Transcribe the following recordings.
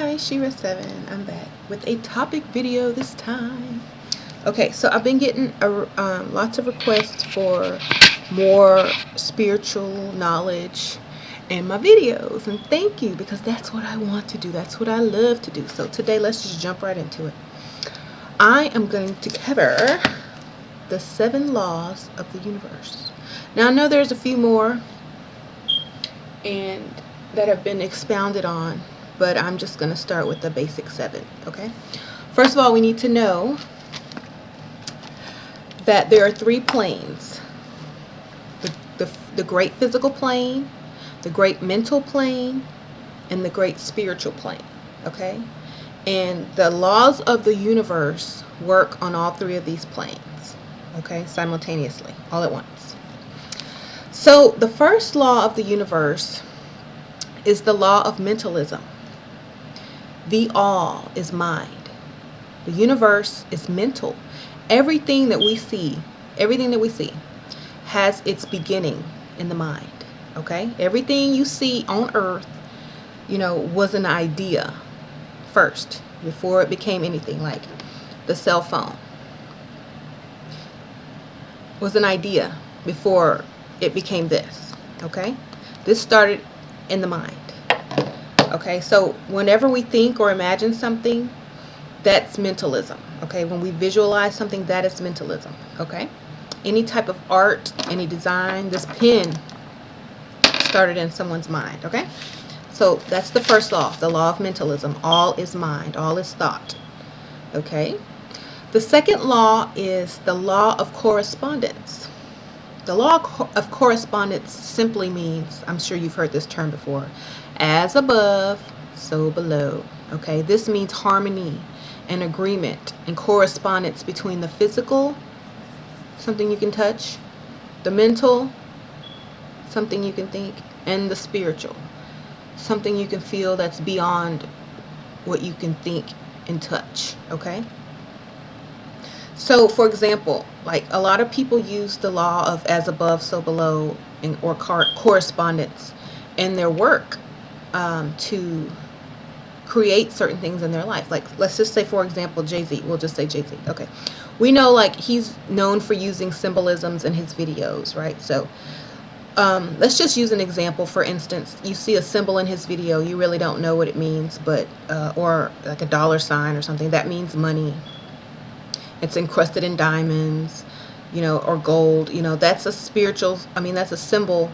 Hi, Shira7. I'm back with a topic video this time. Okay, so I've been getting lots of requests for more spiritual knowledge in my videos, and thank you, because that's what I want to do. That's what I love to do. So today, let's just jump right into it. I am going to cover the 7 laws of the universe. Now, I know there's a few more and that have been expounded on, but I'm just going to start with the basic 7, okay? First of all, we need to know that there are 3 planes. The great physical plane, the great mental plane, and the great spiritual plane, okay? And the laws of the universe work on all 3 of these planes, okay, simultaneously, all at once. So the first law of the universe is the law of mentalism. The all is mind. The universe is mental. Everything that we see has its beginning in the mind, okay? Everything you see on earth, was an idea first before it became anything. Like the cell phone was an idea before it became this, okay? This started in the mind. Okay, so whenever we think or imagine something, that's mentalism. Okay, when we visualize something, that is mentalism. Okay, any type of art, any design, this pen started in someone's mind. Okay, so that's the first law, the law of mentalism. All is mind, all is thought. Okay, the second law is the law of correspondence. The law of correspondence simply means, I'm sure you've heard this term before, as above, so below. Okay, this means harmony and agreement and correspondence between the physical, something you can touch, the mental, something you can think, and the spiritual, something you can feel that's beyond what you can think and touch. Okay? So, for example, like a lot of people use the law of as above, so below, or correspondence in their work to create certain things in their life. Like, let's just say, for example, Jay-Z. We'll just say Jay-Z. Okay. We know, like, he's known for using symbolisms in his videos, right? So, let's just use an example. For instance, you see a symbol in his video. You really don't know what it means, but, or like a dollar sign or something. That means money. It's encrusted in diamonds, or gold. That's a that's a symbol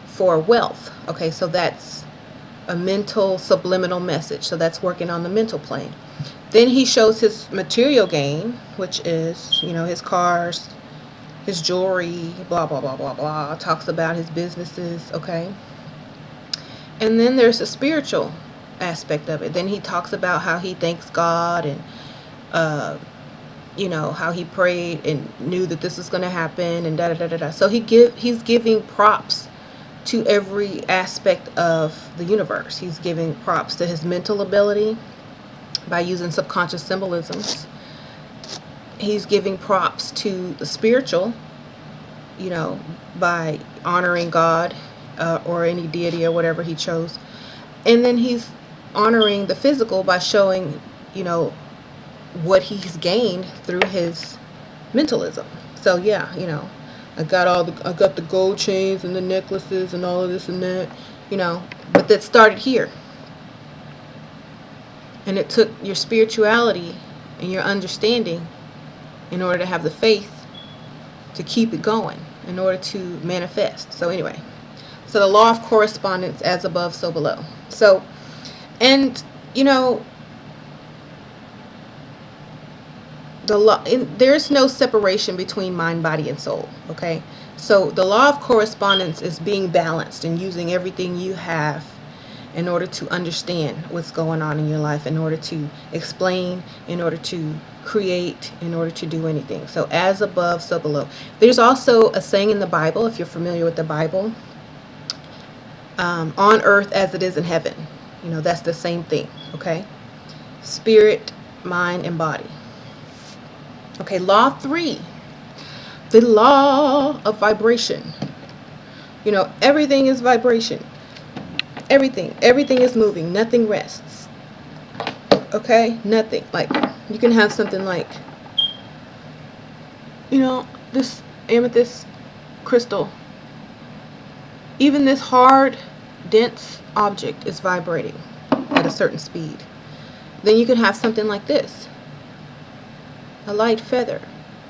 for wealth. Okay, so that's a mental subliminal message. So that's working on the mental plane. Then he shows his material gain, which is, his cars, his jewelry, blah, blah, blah, blah, blah. Talks about his businesses, okay? And then there's a spiritual aspect of it. Then he talks about how he thanks God and, how he prayed and knew that this was going to happen and da da da da da. So he's giving props to every aspect of the universe. He's giving props to his mental ability by using subconscious symbolisms. He's giving props to the spiritual, by honoring God or any deity or whatever he chose. And then he's honoring the physical by showing, what he's gained through his mentalism. So yeah, I got the gold chains and the necklaces and all of this and that, but that started here. And it took your spirituality and your understanding in order to have the faith to keep it going, in order to manifest. So anyway, so the law of correspondence, as above, so below. So, and there's no separation between mind, body, and soul. Okay, so the law of correspondence is being balanced and using everything you have in order to understand what's going on in your life, in order to explain, in order to create, in order to do anything. So as above, so below. There's also a saying in the Bible, if you're familiar with the Bible, on earth as it is in heaven. That's the same thing. Okay, spirit, mind, and body. Okay, law 3, the law of vibration. Everything is vibration. Everything is moving. Nothing rests. Okay? Nothing. Like, you can have something like, this amethyst crystal. Even this hard, dense object is vibrating at a certain speed. Then you could have something like this. A light feather.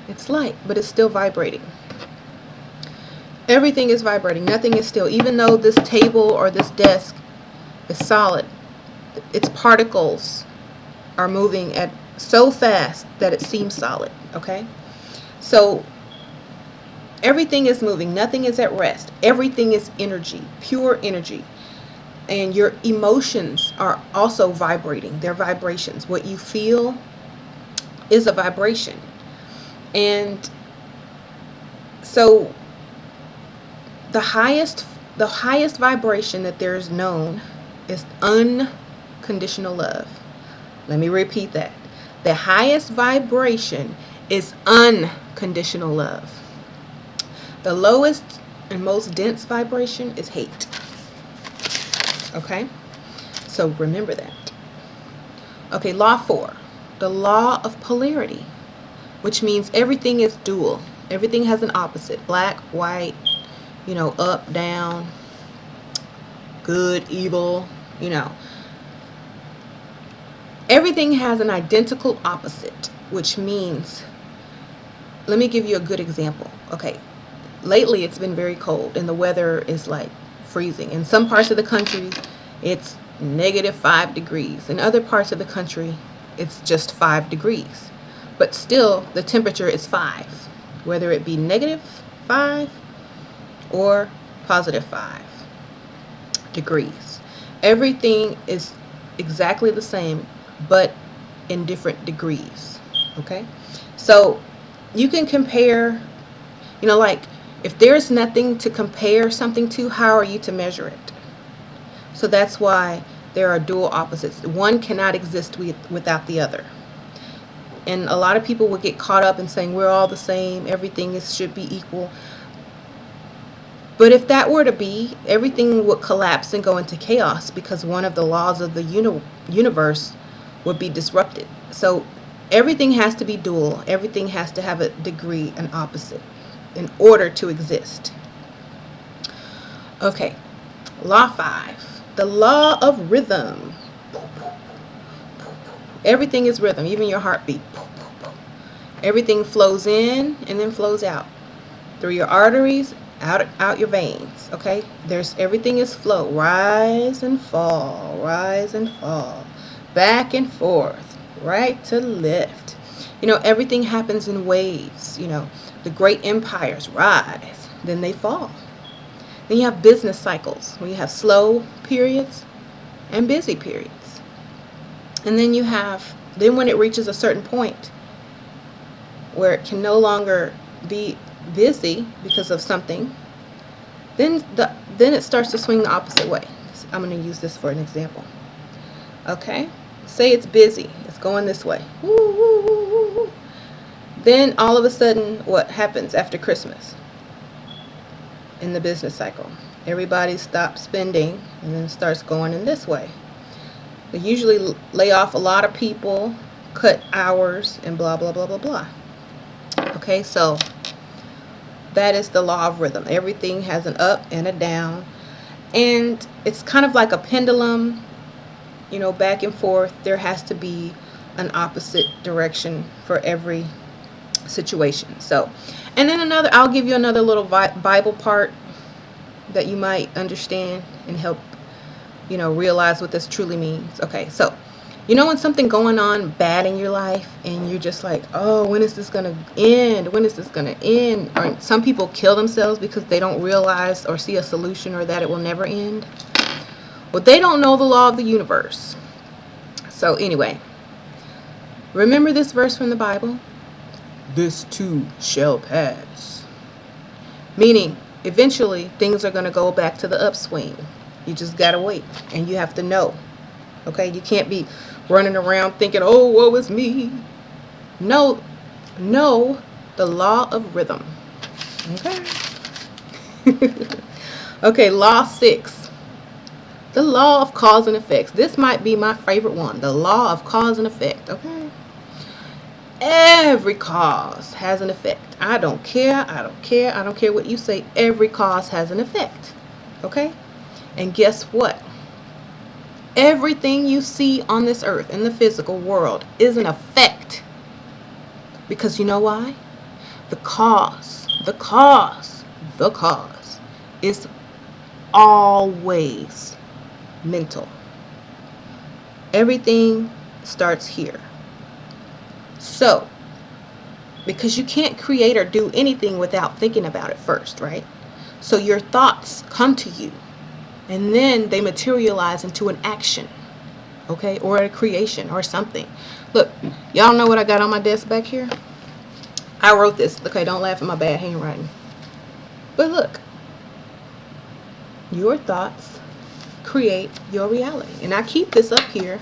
It's light, but it's still vibrating. Everything is vibrating. Nothing is still. Even though this table or this desk is solid, its particles are moving at so fast that it seems solid. Okay? So everything is moving. Nothing is at rest. Everything is energy, pure energy. And your emotions are also vibrating. They're vibrations. What you feel is a vibration. And so the highest vibration that there is known is unconditional love. Let me repeat that. The highest vibration is unconditional love. The lowest and most dense vibration is hate. Okay? So remember that. Okay, law 4. The law of polarity, which means everything is dual. Everything has an opposite. Black, white, up, down, good, evil, Everything has an identical opposite, which means, let me give you a good example. Okay, lately it's been very cold and the weather is like freezing. In some parts of the country, it's -5 degrees. In other parts of the country, it's just 5 degrees. But still, the temperature is 5, whether it be -5 or +5 degrees. Everything is exactly the same, but in different degrees. Okay? So you can compare, like if there's nothing to compare something to, how are you to measure it? So that's why there are dual opposites. One cannot exist without the other. And a lot of people would get caught up in saying we're all the same, everything should be equal. But if that were to be, everything would collapse and go into chaos because one of the laws of the universe would be disrupted. So everything has to be dual. Everything has to have a degree, an opposite, in order to exist. Okay, law 5, the law of rhythm. Everything is rhythm, even your heartbeat. Everything flows in and then flows out through your arteries, out your veins. Okay, everything is flow, rise and fall, back and forth, right to left. Everything happens in waves. The great empires rise, then they fall. Then you have business cycles where you have slow periods and busy periods. And then then when it reaches a certain point where it can no longer be busy because of something, then it starts to swing the opposite way. I'm going to use this for an example. Okay? Say it's busy. It's going this way. Woo, woo, woo, woo, woo. Then all of a sudden, what happens after Christmas in the business cycle? Everybody stops spending and then starts going in this way. They usually lay off a lot of people, cut hours, and blah, blah, blah, blah, blah. Okay, so that is the law of rhythm. Everything has an up and a down. And it's kind of like a pendulum, back and forth. There has to be an opposite direction for every situation. So, and then I'll give you another little Bible part that you might understand and help, realize what this truly means. Okay, so, when something going on bad in your life and you're just like, oh, when is this going to end? When is this going to end? Or some people kill themselves because they don't realize or see a solution or that it will never end. Well, they don't know the law of the universe. So anyway, remember this verse from the Bible? This too shall pass. Meaning, eventually, things are going to go back to the upswing. You just got to wait, and you have to know. Okay? You can't be running around thinking, oh, woe is me. Know the law of rhythm. Okay? Okay, law 6. The law of cause and effects. This might be my favorite one. The law of cause and effect. Okay. Every cause has an effect. I don't care. I don't care. I don't care what you say. Every cause has an effect. Okay. And guess what? Everything you see on this earth in the physical world is an effect. Because you know why? The cause is always mental. Everything starts here. So, because you can't create or do anything without thinking about it first, right? So your thoughts come to you and then they materialize into an action, okay? Or a creation or something. Look, y'all know what I got on my desk back here? I wrote this. Okay, don't laugh at my bad handwriting. But look, your thoughts create your reality. And I keep this up here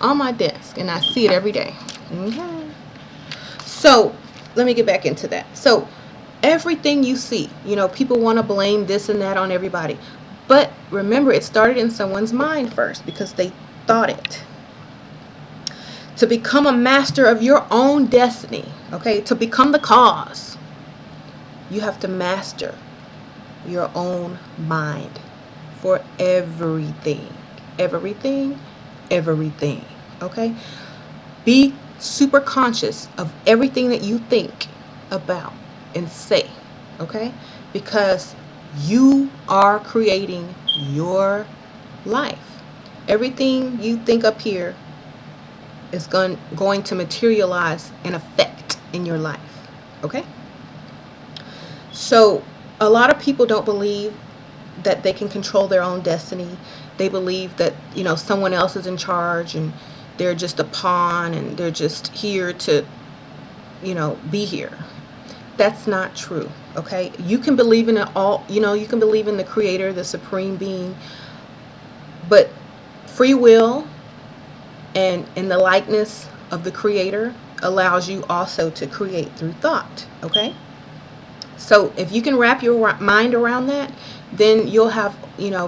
on my desk and I see it every day. Okay. So let me get back into that. So everything you see, people want to blame this and that on everybody. But remember, it started in someone's mind first because they thought it. To become a master of your own destiny, okay, to become the cause, you have to master your own mind for everything. Everything, everything, okay? Be super conscious of everything that you think about and say, okay? Because you are creating your life. Everything you think up here is going to materialize an effect in your life, okay? So a lot of people don't believe that they can control their own destiny. They believe that, someone else is in charge and they're just a pawn and they're just here to, be here. That's not true, okay? You can believe in it all, you can believe in the creator, the supreme being, but free will and in the likeness of the creator allows you also to create through thought, okay? So if you can wrap your mind around that, then you'll have,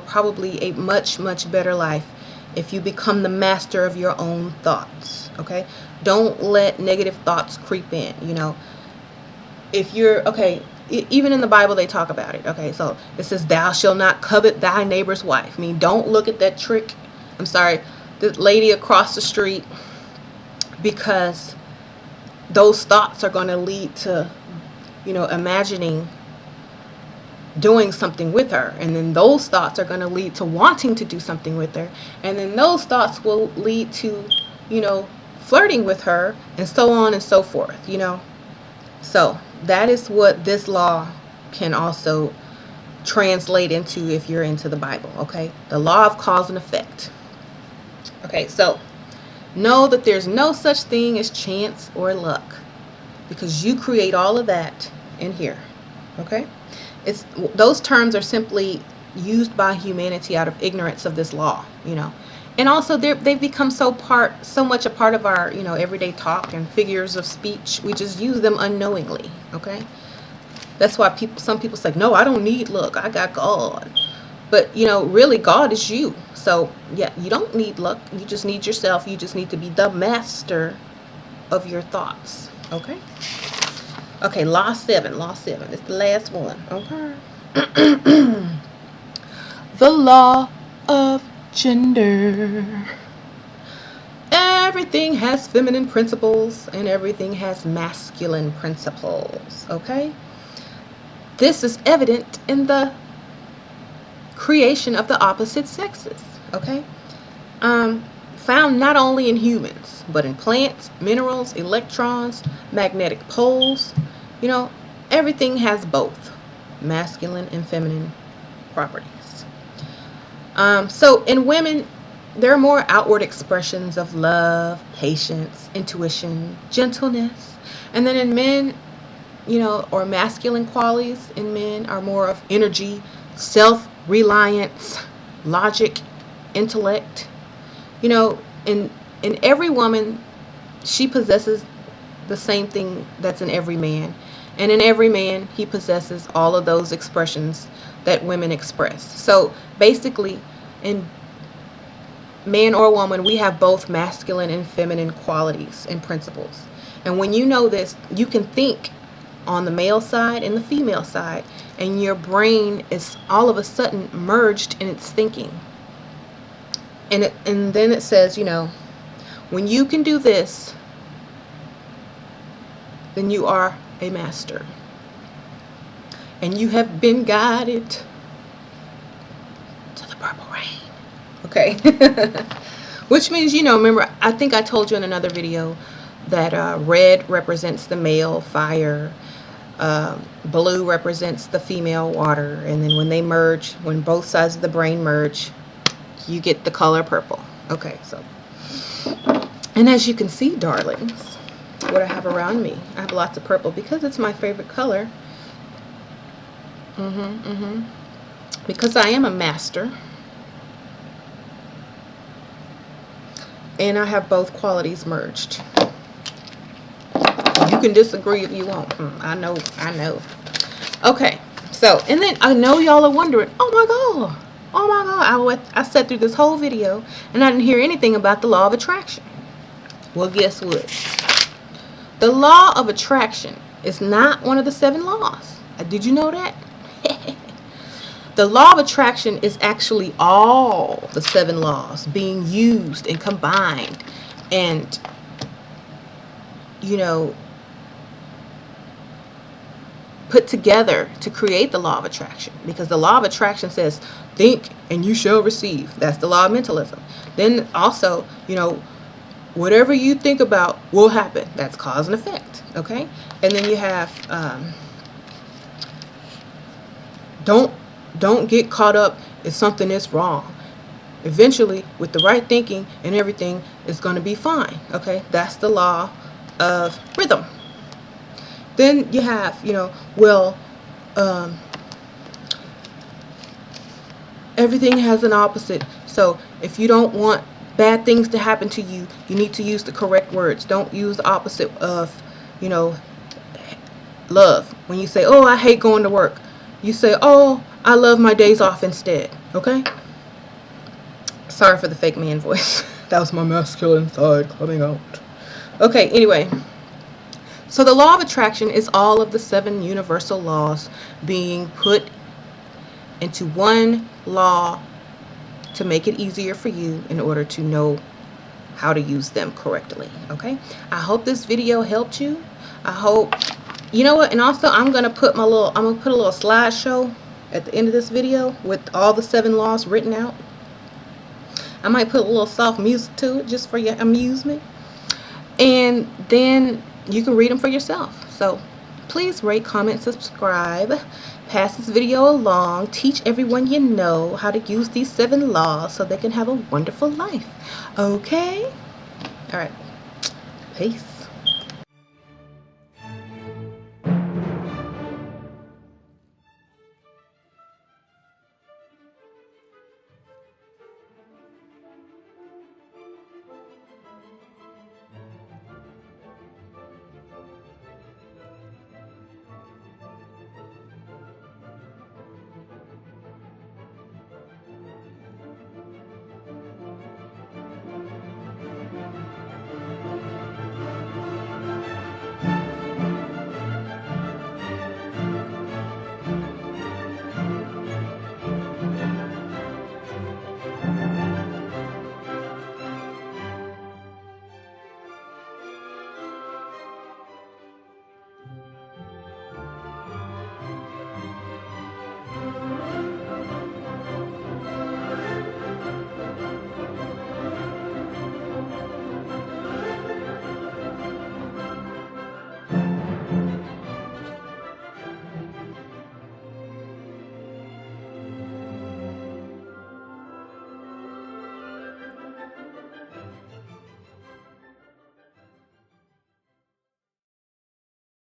probably a much, much better life if you become the master of your own thoughts, okay? Don't let negative thoughts creep in, If you're, okay, even in the Bible they talk about it, okay? So it says, thou shalt not covet thy neighbor's wife. I mean, don't look at that trick. I'm sorry, the lady across the street, because those thoughts are going to lead to, imagining doing something with her, and then those thoughts are going to lead to wanting to do something with her, and then those thoughts will lead to, flirting with her, and so on and so forth, So that is what this law can also translate into if you're into the Bible, okay? The law of cause and effect. Okay, so know that there's no such thing as chance or luck, because you create all of that in here, okay? Those terms are simply used by humanity out of ignorance of this law, and also they've become so much a part of our everyday talk and figures of speech. We just use them unknowingly, okay? That's why some people say, no, I don't need luck, I got God. But really God is you. So yeah, you don't need luck, you just need yourself. You just need to be the master of your thoughts, okay? Okay, law 7. It's the last one. Okay. The law of gender. Everything has feminine principles and everything has masculine principles. Okay? This is evident in the creation of the opposite sexes. Okay? Found not only in humans, but in plants, minerals, electrons, magnetic poles. Everything has both masculine and feminine properties. So in women, there are more outward expressions of love, patience, intuition, gentleness. And then in men, or masculine qualities in men are more of energy, self-reliance, logic, intellect. In every woman, she possesses the same thing that's in every man. And in every man, he possesses all of those expressions that women express. So basically, in man or woman, we have both masculine and feminine qualities and principles. And when you know this, you can think on the male side and the female side, and your brain is all of a sudden merged in its thinking. And then it says, you know, when you can do this, then you are a master. And you have been guided to the purple rain. Okay. Which means, you know, remember, I think I told you in another video that red represents the male, fire. Blue represents the female, water. And then when they merge, when both sides of the brain merge, you get the color purple. Okay, so. And as you can see, darlings, what I have around me, I have lots of purple because it's my favorite color. Because I am a master. And I have both qualities merged. You can disagree if you want. I know. Okay, so, and then I know y'all are wondering, oh my God. I sat through this whole video and I didn't hear anything about the law of attraction. Well, guess what? The law of attraction is not one of the 7 laws. Did you know that? The law of attraction is actually all the 7 laws being used and combined and, you know, put together to create the law of attraction. Because the law of attraction says, think and you shall receive. That's the law of mentalism. Then also, you know, whatever you think about will happen. That's cause and effect. Okay. And then you have don't get caught up if something is wrong. Eventually, with the right thinking and everything, is going to be fine. Okay. That's the law of rhythm. Then you have, you know, well, everything has an opposite. So if you don't want bad things to happen to you, you need to use the correct words. Don't use the opposite of, you know, love. When you say, oh, I hate going to work, you say, oh, I love my days off instead. Okay? Sorry for the fake man voice. That was my masculine side coming out. Okay, anyway. So the law of attraction is all of the 7 universal laws being put into one law to make it easier for you in order to know how to use them correctly. Okay, I hope this video helped you. I hope, you know what, and also I'm gonna put a little slideshow at the end of this video with all the 7 laws written out. I might put a little soft music to it just for your amusement, and then you can read them for yourself. So please rate, comment, subscribe, pass this video along, teach everyone you know how to use these 7 laws so they can have a wonderful life. Okay? All right. Peace.